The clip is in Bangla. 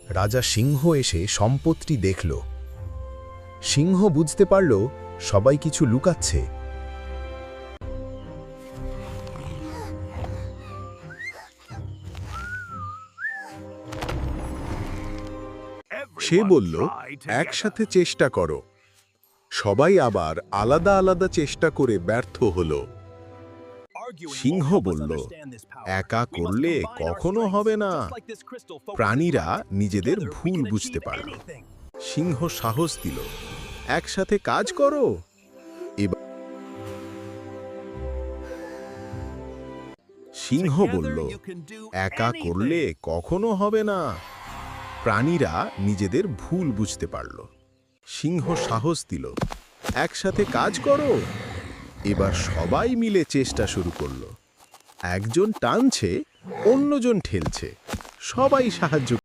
রাজা সিংহ এসে সম্পত্তি দেখল। সিংহ বুঝতে পারল সবাই কিছু লুকাচ্ছে। সে বলল, একসাথে চেষ্টা করো। সবাই আবার আলাদা আলাদা চেষ্টা করে ব্যর্থ হলো। সিংহ বলল, একা করলে কখনো হবে না। প্রাণীরা নিজেদের ভুল বুঝতে পারল। সিংহ সাহস দিল, একসাথে কাজ করো। এবার সিংহ বলল, একা করলে কখনো হবে না। প্রাণীরা নিজেদের ভুল বুঝতে পারল। সিংহ সাহস দিল, একসাথে কাজ করো। এবার সবাই মিলে চেষ্টা শুরু করলো। একজন টানছে, অন্যজন ঠেলছে, সবাই সাহায্য